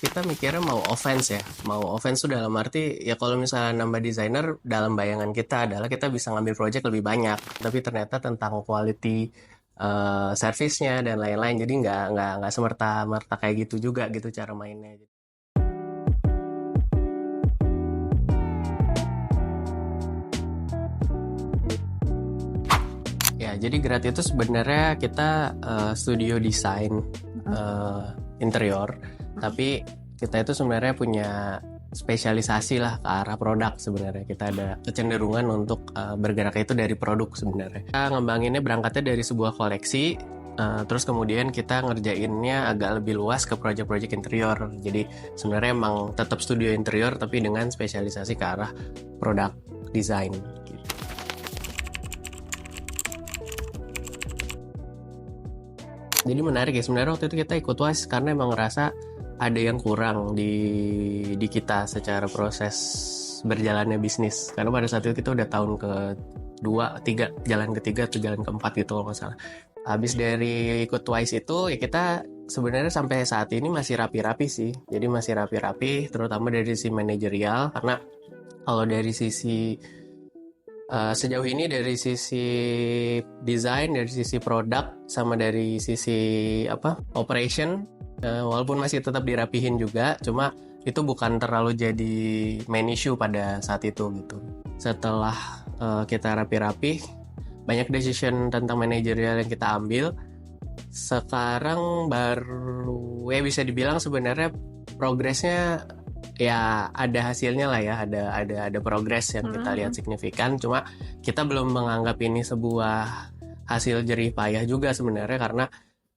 kita mikirnya mau offense tuh dalam arti ya kalau misalnya nambah desainer dalam bayangan kita adalah kita bisa ngambil project lebih banyak, tapi ternyata tentang quality service-nya dan lain-lain, jadi nggak semerta-merta kayak gitu juga gitu cara mainnya. Ya, jadi Grat itu sebenarnya kita studio desain interior, tapi kita itu sebenarnya punya spesialisasi lah ke arah produk sebenarnya. Kita ada kecenderungan untuk bergerak itu dari produk sebenarnya. Kita ngembanginnya berangkatnya dari sebuah koleksi, terus kemudian kita ngerjainnya agak lebih luas ke project-project interior. Jadi sebenarnya emang tetap studio interior tapi dengan spesialisasi ke arah produk desain. Jadi menarik ya, sebenarnya waktu itu kita ikut WISE karena emang ngerasa ada yang kurang di kita secara proses berjalannya bisnis. Karena pada saat itu kita udah tahun ke-2, 3, jalan ke-3 atau jalan ke-4 gitu kalau nggak salah. Habis dari ikut WISE itu ya kita sebenarnya sampai saat ini masih rapi-rapi sih. Jadi masih rapi-rapi terutama dari sisi manajerial, karena kalau dari sisi sejauh ini dari sisi desain, dari sisi produk, sama dari sisi operation, walaupun masih tetap dirapihin juga, cuma itu bukan terlalu jadi main issue pada saat itu gitu. Setelah kita rapi-rapi, banyak decision tentang manajerial yang kita ambil. Sekarang baru bisa dibilang sebenarnya progresnya ya ada hasilnya lah ya, ada progres yang kita lihat signifikan, cuma kita belum menganggap ini sebuah hasil jerih payah juga sebenarnya, karena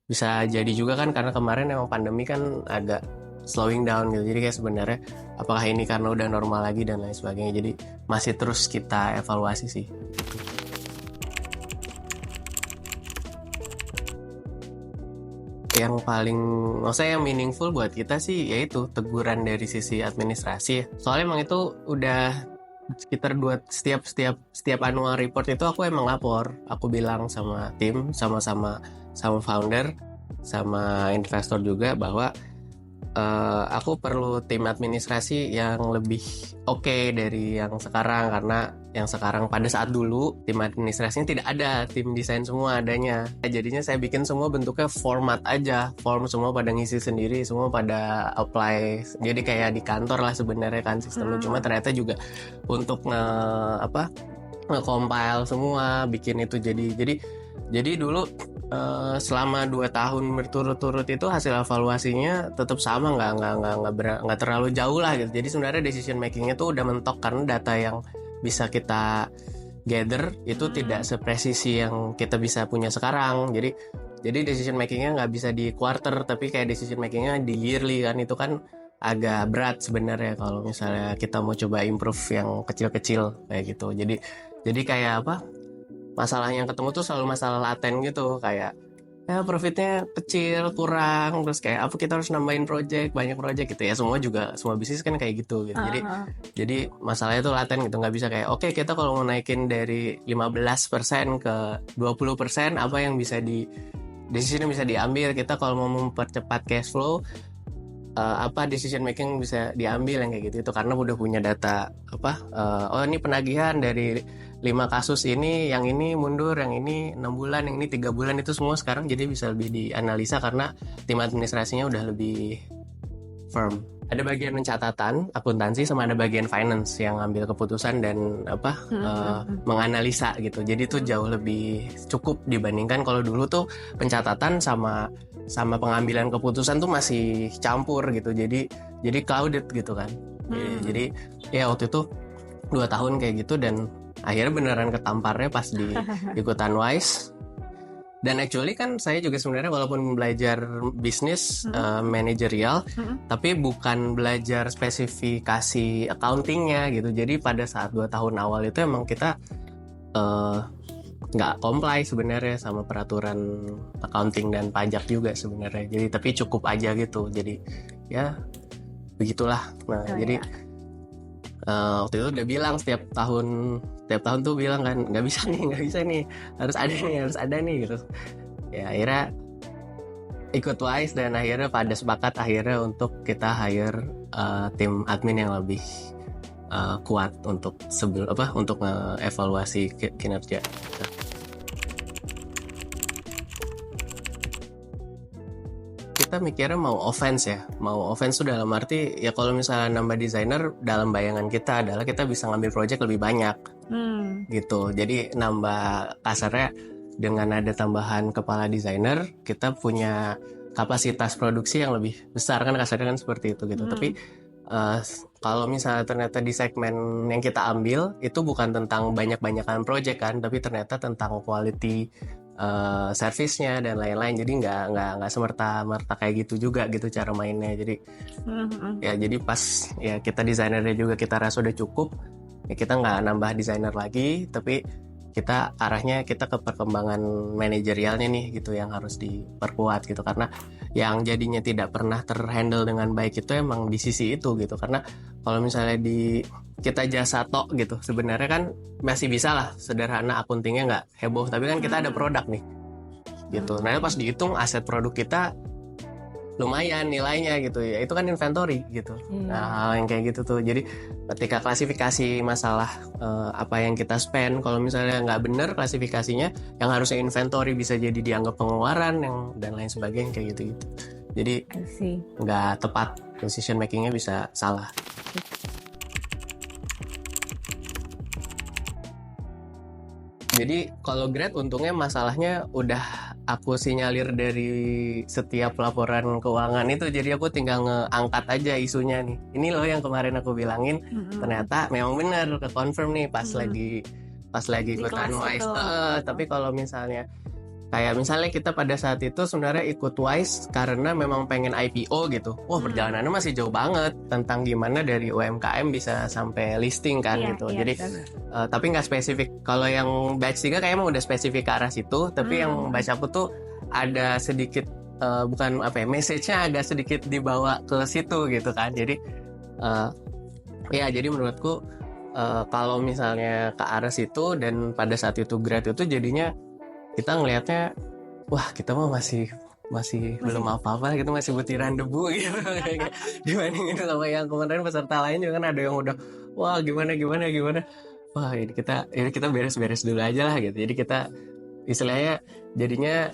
bisa jadi juga kan karena kemarin emang pandemi kan agak slowing down gitu, jadi kayak sebenarnya apakah ini karena udah normal lagi dan lain sebagainya, jadi masih terus kita evaluasi sih. Yang paling, maksudnya yang meaningful buat kita sih yaitu teguran dari sisi administrasi. Soalnya emang itu udah sekitar setiap annual report itu aku emang lapor. Aku bilang sama tim, sama founder, sama investor juga bahwa aku perlu tim administrasi yang lebih oke dari yang sekarang, karena yang sekarang pada saat dulu tim administrasinya tidak ada, tim desain semua adanya. Jadinya saya bikin semua bentuknya format aja, form semua pada ngisi sendiri, semua pada apply. Jadi kayak di kantor lah sebenarnya kan sistemnya. Cuma ternyata juga untuk nge-compile semua, bikin itu jadi dulu selama 2 tahun berturut-turut itu hasil evaluasinya tetap sama, nggak terlalu jauh lah gitu. Jadi sebenarnya decision makingnya tuh udah mentok, karena data yang bisa kita gather itu tidak sepresisi yang kita bisa punya sekarang. Jadi decision makingnya nggak bisa di quarter, tapi kayak decision makingnya di yearly kan, itu kan agak berat sebenarnya kalau misalnya kita mau coba improve yang kecil-kecil kayak gitu. Jadi kayak masalah yang ketemu tuh selalu masalah laten gitu, kayak ya profitnya kecil, kurang, terus kayak kita harus nambahin banyak project gitu ya. Semua bisnis kan kayak gitu. Jadi masalahnya tuh laten gitu, nggak bisa kayak oke, kita kalau mau naikin dari 15% ke 20%, apa yang bisa decision yang bisa diambil. Kita kalau mau mempercepat cash flow, decision making bisa diambil yang kayak gitu itu, karena udah punya data ini penagihan dari 5 kasus ini, yang ini mundur, yang ini 6 bulan, yang ini 3 bulan, itu semua sekarang jadi bisa lebih dianalisa karena tim administrasinya udah lebih firm. Ada bagian pencatatan, akuntansi, sama ada bagian finance yang ambil keputusan dan menganalisa gitu. Jadi itu jauh lebih cukup dibandingkan kalau dulu tuh pencatatan sama pengambilan keputusan tuh masih campur gitu. Jadi clouded gitu kan. Jadi ya waktu itu 2 tahun kayak gitu, dan akhirnya beneran ketamparnya pas di ikutan WISE. Dan actually kan saya juga sebenarnya walaupun belajar bisnis manajerial, tapi bukan belajar spesifikasi accountingnya gitu. Jadi pada saat 2 tahun awal itu emang kita nggak comply sebenarnya sama peraturan accounting dan pajak juga sebenarnya. Jadi tapi cukup aja gitu. Jadi ya begitulah. Nah jadi waktu itu udah bilang setiap tahun tuh bilang kan nggak bisa nih, harus ada nih gitu. Ya akhirnya ikut wise dan akhirnya pada sepakat akhirnya untuk kita hire tim admin yang lebih kuat untuk untuk evaluasi kinerja. Kita mikirnya mau offense tuh dalam arti ya kalau misalnya nambah desainer, dalam bayangan kita adalah kita bisa ngambil project lebih banyak gitu. Jadi nambah kasarnya dengan ada tambahan kepala desainer, kita punya kapasitas produksi yang lebih besar kan, kasarnya kan seperti itu gitu. Tapi kalau misalnya ternyata di segmen yang kita ambil itu bukan tentang banyak-banyakan project kan, tapi ternyata tentang quality service-nya dan lain-lain. Jadi nggak semerta-merta kayak gitu juga gitu cara mainnya. Jadi ya jadi pas ya kita desainernya juga kita rasa udah cukup, ya kita nggak nambah desainer lagi, tapi kita arahnya kita ke perkembangan manajerialnya nih gitu yang harus diperkuat gitu, karena yang jadinya tidak pernah terhandle dengan baik itu emang di sisi itu gitu. Karena kalau misalnya di kita jasa tok gitu sebenarnya kan masih bisa lah sederhana, akuntingnya nggak heboh, tapi kan kita ada produk nih gitu. Nah pas dihitung aset produk kita lumayan nilainya gitu ya, itu kan inventory gitu. Nah hal yang kayak gitu tuh, jadi ketika klasifikasi masalah apa yang kita spend, kalau misalnya nggak bener klasifikasinya, yang harusnya inventory bisa jadi dianggap pengeluaran yang dan lain sebagainya kayak gitu. Jadi nggak tepat, decision makingnya bisa salah. Jadi kalau grade untungnya masalahnya udah aku sinyalir dari setiap laporan keuangan itu, jadi aku tinggal ngeangkat aja isunya nih. Ini loh yang kemarin aku bilangin, ternyata memang benar ke confirm nih pas lagi ikutan wise. Tapi kalau misalnya kayak misalnya kita pada saat itu sebenarnya ikut wise karena memang pengen IPO gitu. Wah perjalanannya masih jauh banget tentang gimana dari UMKM bisa sampai listing kan gitu. Jadi tapi nggak spesifik. Kalau yang batch 3 kayaknya emang udah spesifik ke arah situ. Tapi yang batch aku tuh ada sedikit bukan message-nya agak sedikit dibawa ke situ gitu kan. Jadi ya jadi menurutku kalau misalnya ke arah situ dan pada saat itu grade itu jadinya kita ngelihatnya wah kita mah masih belum apa-apa gitu, masih butiran debu gitu dibandingin sama yang kemarin peserta lain juga kan ada yang udah wah gimana wah ini kita beres-beres dulu aja lah gitu. Jadi kita istilahnya jadinya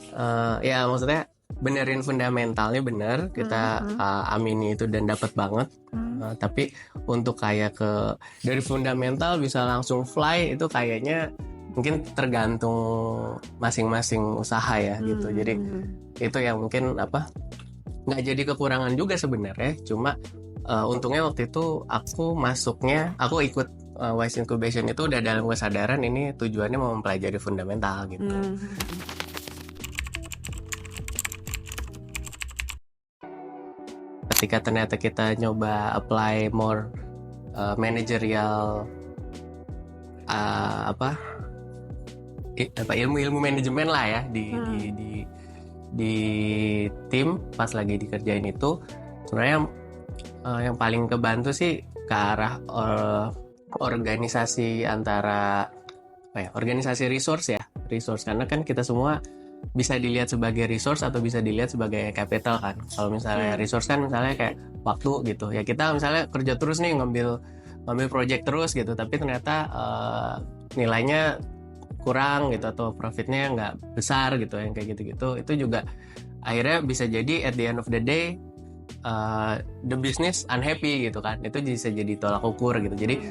ya maksudnya benerin fundamentalnya bener, kita amini itu dan dapat banget. Tapi untuk kayak dari fundamental bisa langsung fly itu kayaknya mungkin tergantung masing-masing usaha ya gitu. Jadi itu yang mungkin nggak jadi kekurangan juga sebenarnya. Cuma untungnya waktu itu aku ikut Wise Incubation itu udah dalam kesadaran ini tujuannya mau mempelajari fundamental gitu. Ketika ternyata kita nyoba apply more managerial ilmu manajemen lah ya di tim pas lagi dikerjain itu, sebenarnya yang paling kebantu sih ke arah organisasi antara organisasi resource karena kan kita semua bisa dilihat sebagai resource atau bisa dilihat sebagai capital kan. Kalau misalnya resource kan misalnya kayak waktu gitu ya, kita misalnya kerja terus nih ngambil project terus gitu, tapi ternyata nilainya kurang gitu atau profitnya nggak besar gitu yang kayak gitu-gitu, itu juga akhirnya bisa jadi at the end of the day the business unhappy gitu kan. Itu bisa jadi tolak ukur gitu. Jadi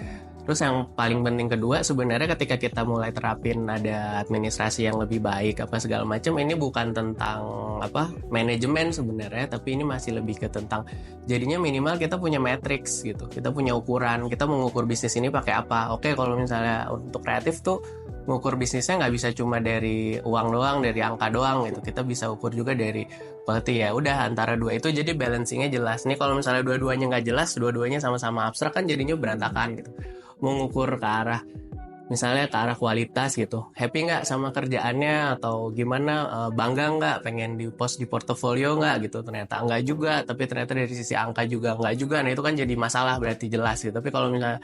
terus yang paling penting kedua sebenarnya ketika kita mulai terapin ada administrasi yang lebih baik segala macam, ini bukan tentang manajemen sebenarnya, tapi ini masih lebih ke tentang jadinya minimal kita punya matrix gitu, kita punya ukuran, kita mengukur bisnis ini pakai apa. Oke, kalau misalnya untuk kreatif tuh mengukur bisnisnya nggak bisa cuma dari uang doang, dari angka doang gitu, kita bisa ukur juga dari quality. Ya udah antara dua itu jadi balancingnya jelas. Nih kalau misalnya dua-duanya nggak jelas, dua-duanya sama-sama abstrak kan jadinya berantakan gitu. Mengukur ke arah misalnya ke arah kualitas gitu, happy nggak sama kerjaannya atau gimana, bangga nggak, pengen di post di portofolio nggak gitu, ternyata nggak juga, tapi ternyata dari sisi angka juga nggak juga. Nah itu kan jadi masalah, berarti jelas gitu. Tapi kalau misalnya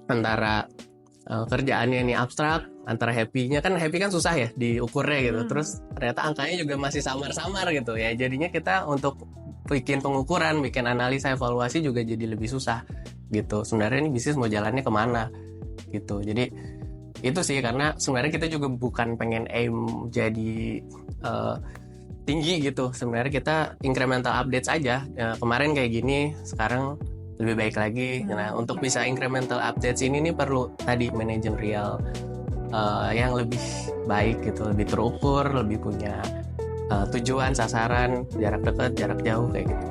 antara kerjaannya ini abstrak, antara happy-nya kan, happy kan susah ya diukurnya gitu, terus ternyata angkanya juga masih samar-samar gitu ya, jadinya kita untuk bikin pengukuran, bikin analisa, evaluasi juga jadi lebih susah gitu. Sebenarnya ini bisnis mau jalannya kemana gitu. Jadi itu sih, karena sebenarnya kita juga bukan pengen aim jadi tinggi gitu. Sebenarnya kita incremental updates aja. Kemarin kayak gini, sekarang lebih baik lagi. Nah, untuk bisa incremental updates ini nih perlu tadi manajerial yang lebih baik gitu, lebih terukur, lebih punya tujuan, sasaran, jarak dekat, jarak jauh kayak gitu.